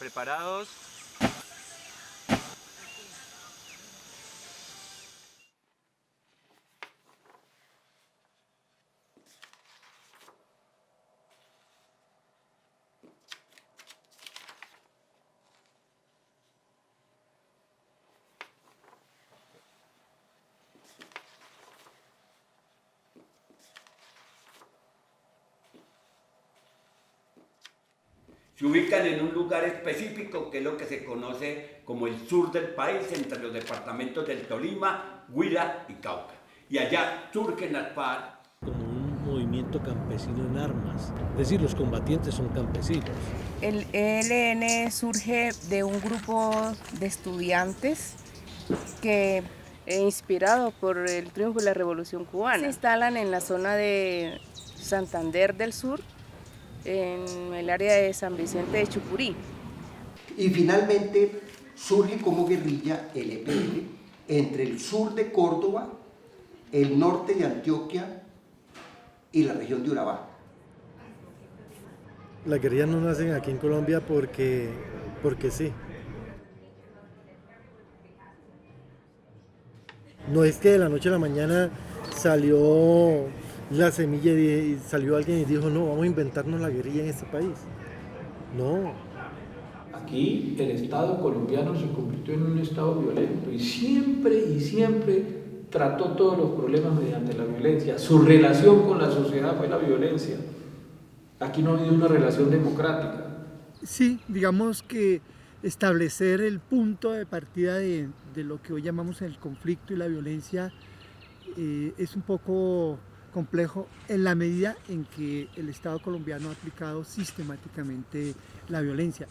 ¿Preparados? Se ubican en un lugar específico que es lo que se conoce como el sur del país, entre los departamentos del Tolima, Huila y Cauca. Y allá surgen las FARC. Como un movimiento campesino en armas, es decir, los combatientes son campesinos. El ELN surge de un grupo de estudiantes que, inspirado por el triunfo de la Revolución Cubana, se instalan en la zona de Santander del Sur, en el área de San Vicente de Chucurí. Y finalmente surge como guerrilla el EPL entre el sur de Córdoba, el norte de Antioquia y la región de Urabá. Las guerrillas no nacen aquí en Colombia porque sí. No es que de la noche a la mañana salió la semilla y salió alguien y dijo, no, vamos a inventarnos la guerrilla en este país. No. Aquí el Estado colombiano se convirtió en un Estado violento y siempre trató todos los problemas mediante la violencia. Su relación con la sociedad fue la violencia. Aquí no ha habido una relación democrática. Sí, digamos que establecer el punto de partida de lo que hoy llamamos el conflicto y la violencia es un poco complejo en la medida en que el Estado colombiano ha aplicado sistemáticamente la violencia.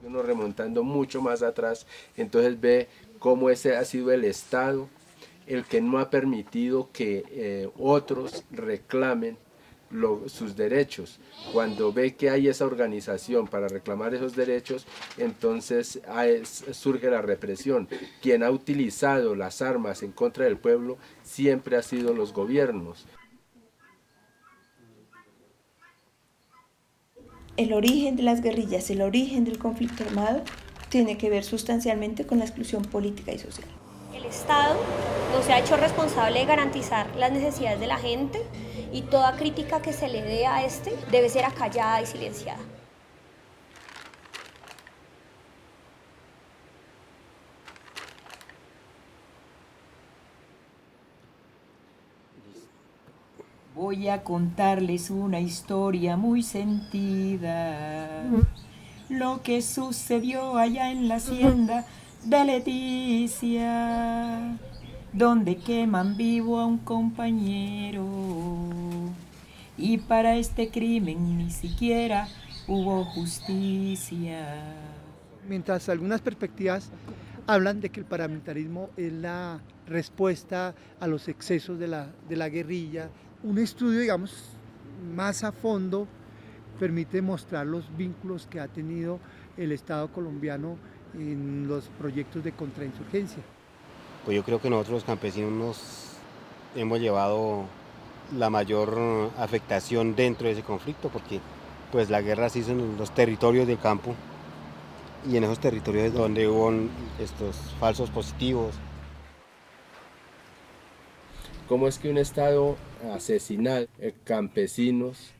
Uno remontando mucho más atrás, entonces ve cómo ese ha sido el Estado el que no ha permitido que otros reclamen sus derechos. Cuando ve que hay esa organización para reclamar esos derechos, entonces surge la represión. Quien ha utilizado las armas en contra del pueblo siempre ha sido los gobiernos. El origen de las guerrillas, el origen del conflicto armado, tiene que ver sustancialmente con la exclusión política y social. El Estado no se ha hecho responsable de garantizar las necesidades de la gente y toda crítica que se le dé a este debe ser acallada y silenciada. Voy a contarles una historia muy sentida, lo que sucedió allá en la hacienda de Leticia, donde queman vivo a un compañero, y para este crimen ni siquiera hubo justicia. Mientras algunas perspectivas hablan de que el paramilitarismo es la respuesta a los excesos de la guerrilla, un estudio, digamos, más a fondo permite mostrar los vínculos que ha tenido el Estado colombiano en los proyectos de contrainsurgencia. Pues yo creo que nosotros los campesinos hemos llevado la mayor afectación dentro de ese conflicto, porque pues la guerra se hizo en los territorios del campo y en esos territorios donde hubo estos falsos positivos. ¿Cómo es que un Estado asesina campesinos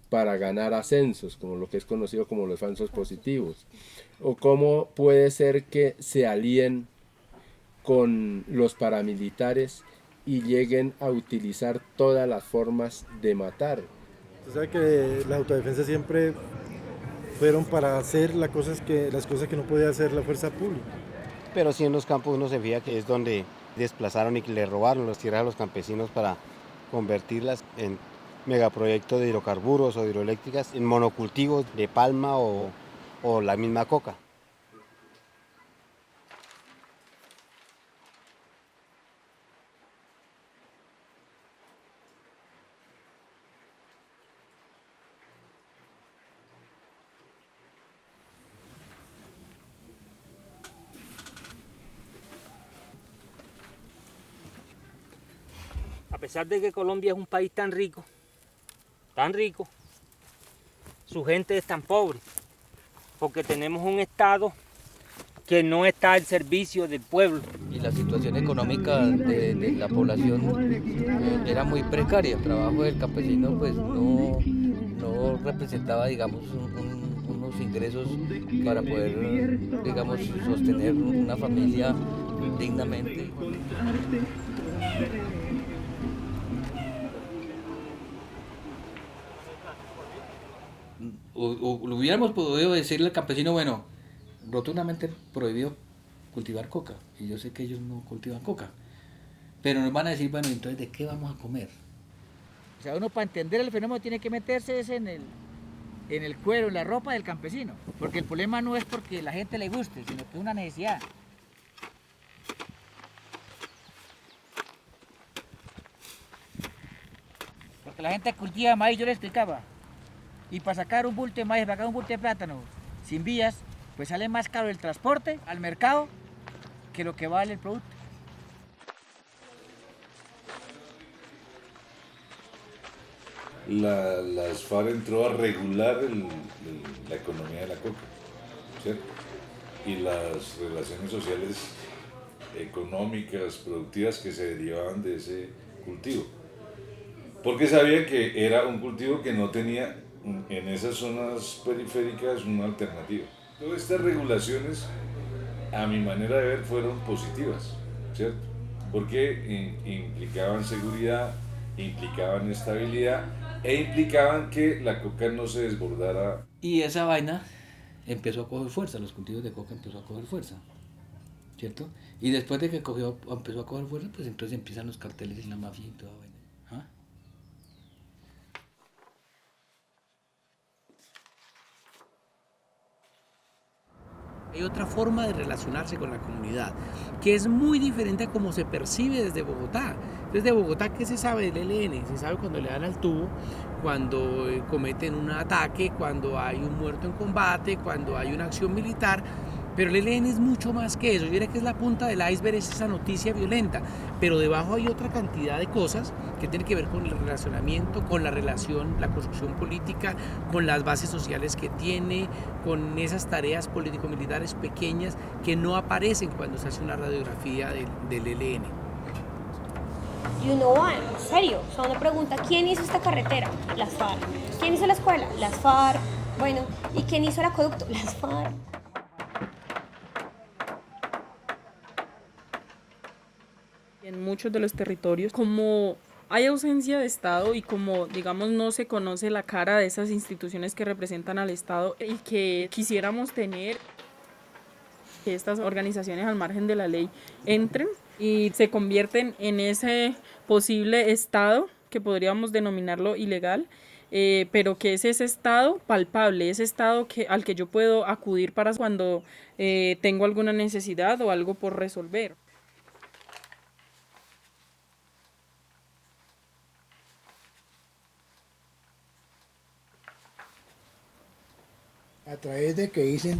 para ganar ascensos, como lo que es conocido como los falsos positivos? ¿O cómo puede ser que se alíen con los paramilitares y lleguen a utilizar todas las formas de matar? Usted sabe que la autodefensa siempre fueron para hacer las cosas que no podía hacer la fuerza pública. Pero sí en los campos uno se fija que es donde desplazaron y que le robaron las tierras a los campesinos para convertirlas en megaproyectos de hidrocarburos o hidroeléctricas, en monocultivos de palma o la misma coca. A pesar de que Colombia es un país tan rico, su gente es tan pobre. porque tenemos un Estado que no está al servicio del pueblo. Y la situación económica de la población era muy precaria. El trabajo del campesino pues no representaba, digamos, unos ingresos para poder, digamos, sostener una familia dignamente. Hubiéramos podido decirle al campesino, bueno, rotundamente prohibido cultivar coca, y yo sé que ellos no cultivan coca, pero nos van a decir, bueno, entonces ¿de qué vamos a comer? O sea, uno para entender el fenómeno tiene que meterse en el cuero, en la ropa del campesino, porque el problema no es porque la gente le guste, sino que es una necesidad. Porque la gente cultiva maíz, yo le explicaba, y para sacar un bulto de maíz, para sacar un bulto de plátano, sin vías, pues sale más caro el transporte al mercado que lo que vale el producto. Las FARC entró a regular la economía de la coca, ¿cierto? Y las relaciones sociales, económicas, productivas que se derivaban de ese cultivo. Porque sabían que era un cultivo que no tenía en esas zonas periféricas una alternativa. Todas estas regulaciones, a mi manera de ver, fueron positivas, ¿cierto? Porque implicaban seguridad, implicaban estabilidad e implicaban que la coca no se desbordara. Y esa vaina empezó a coger fuerza, los cultivos de coca empezó a coger fuerza, ¿cierto? Y después de que empezó a coger fuerza, pues entonces empiezan los carteles y la mafia y toda vaina. ¿Ah? Hay otra forma de relacionarse con la comunidad, que es muy diferente a cómo se percibe desde Bogotá. Desde Bogotá, ¿qué se sabe del ELN? Se sabe cuando le dan al tubo, cuando cometen un ataque, cuando hay un muerto en combate, cuando hay una acción militar. Pero el ELN es mucho más que eso. Yo diría que es la punta del iceberg, es esa noticia violenta. Pero debajo hay otra cantidad de cosas que tienen que ver con el relacionamiento, con la relación, la construcción política, con las bases sociales que tiene, con esas tareas político-militares pequeñas que no aparecen cuando se hace una radiografía del ELN. Y uno va, en serio, o sea, uno pregunta, ¿quién hizo esta carretera? Las FARC. ¿Quién hizo la escuela? Las FARC. Bueno, ¿y quién hizo el acueducto? Las FARC. En muchos de los territorios, como hay ausencia de Estado y como, digamos, no se conoce la cara de esas instituciones que representan al Estado y que quisiéramos tener, que estas organizaciones al margen de la ley entren y se convierten en ese posible Estado que podríamos denominarlo ilegal, pero que es ese Estado palpable, ese Estado al que yo puedo acudir para cuando tengo alguna necesidad o algo por resolver. A través de que dicen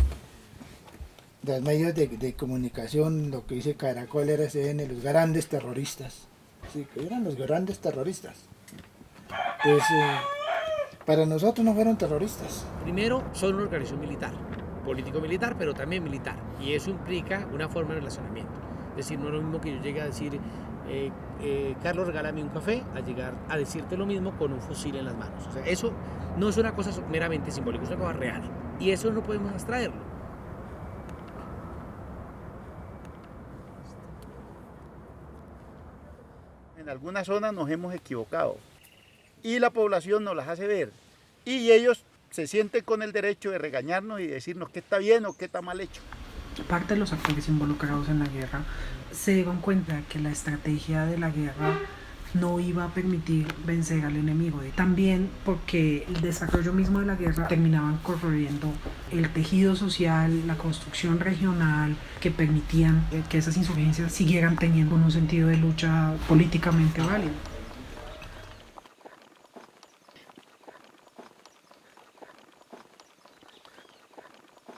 de los medios de comunicación, lo que dice Caracol RCN, los grandes terroristas. Sí, que eran los grandes terroristas. Pues para nosotros no fueron terroristas. Primero, son una organización militar, político-militar, pero también militar. Y eso implica una forma de relacionamiento. Es decir, no es lo mismo que yo llegue a decir, Carlos, regálame un café, a llegar a decirte lo mismo con un fusil en las manos. O sea, eso no es una cosa meramente simbólica, es una cosa real. Y eso no podemos abstraerlo. En algunas zonas nos hemos equivocado y la población nos las hace ver y ellos se sienten con el derecho de regañarnos y decirnos qué está bien o qué está mal hecho. Parte de los actores involucrados en la guerra se dieron cuenta que la estrategia de la guerra no iba a permitir vencer al enemigo. También porque el desarrollo mismo de la guerra terminaban corroyendo el tejido social, la construcción regional, que permitían que esas insurgencias siguieran teniendo un sentido de lucha políticamente válido.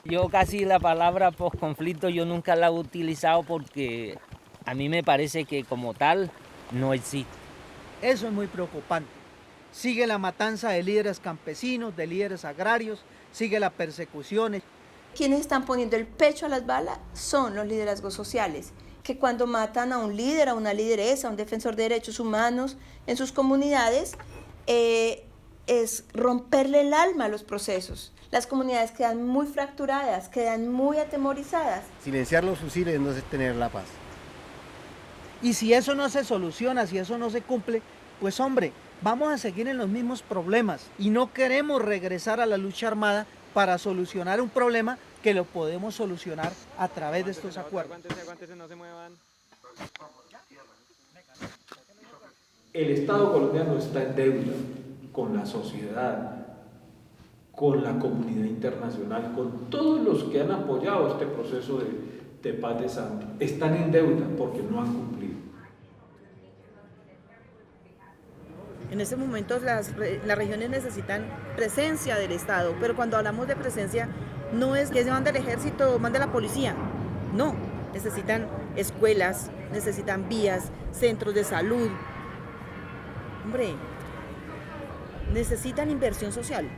Yo casi la palabra posconflicto yo nunca la he utilizado porque a mí me parece que como tal no existe. Eso es muy preocupante. Sigue la matanza de líderes campesinos, de líderes agrarios, sigue la persecución. Quienes están poniendo el pecho a las balas son los liderazgos sociales, que cuando matan a un líder, a una lideresa, a un defensor de derechos humanos en sus comunidades, es romperle el alma a los procesos. Las comunidades quedan muy fracturadas, quedan muy atemorizadas. Silenciar los fusiles no es tener la paz. Y si eso no se soluciona, si eso no se cumple, pues hombre, vamos a seguir en los mismos problemas y no queremos regresar a la lucha armada para solucionar un problema que lo podemos solucionar a través de estos acuerdos. El Estado colombiano está en deuda con la sociedad, con la comunidad internacional, con todos los que han apoyado este proceso de paz de Santo. Están en deuda porque no han cumplido. En estos momentos las regiones necesitan presencia del Estado, pero cuando hablamos de presencia no es que se mande el ejército o mande la policía, no, necesitan escuelas, necesitan vías, centros de salud, hombre, necesitan inversión social.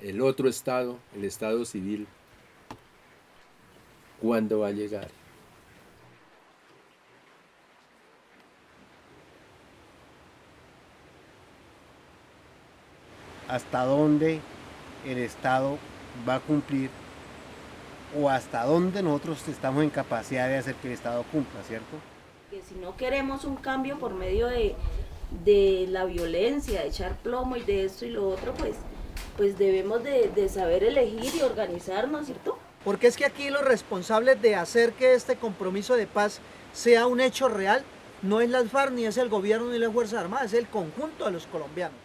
El otro Estado, el Estado civil, ¿cuándo va a llegar? Hasta dónde el Estado va a cumplir o hasta dónde nosotros estamos en capacidad de hacer que el Estado cumpla, ¿cierto? Que si no queremos un cambio por medio de la violencia, de echar plomo y de esto y lo otro, pues debemos de saber elegir y organizarnos, ¿cierto? Porque es que aquí los responsables de hacer que este compromiso de paz sea un hecho real no es las FARC, ni es el gobierno, ni las Fuerzas Armadas, es el conjunto de los colombianos.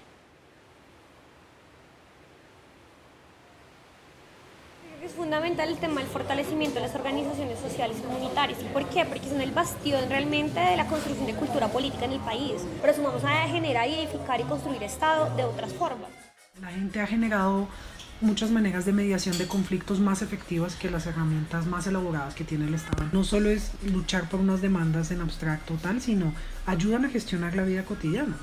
Es fundamental el tema del fortalecimiento de las organizaciones sociales y comunitarias. ¿Y por qué? Porque son el bastión realmente de la construcción de cultura política en el país. Pero sumamos a generar, edificar y construir Estado de otras formas. La gente ha generado muchas maneras de mediación de conflictos más efectivas que las herramientas más elaboradas que tiene el Estado. No solo es luchar por unas demandas en abstracto tal, sino ayudan a gestionar la vida cotidiana.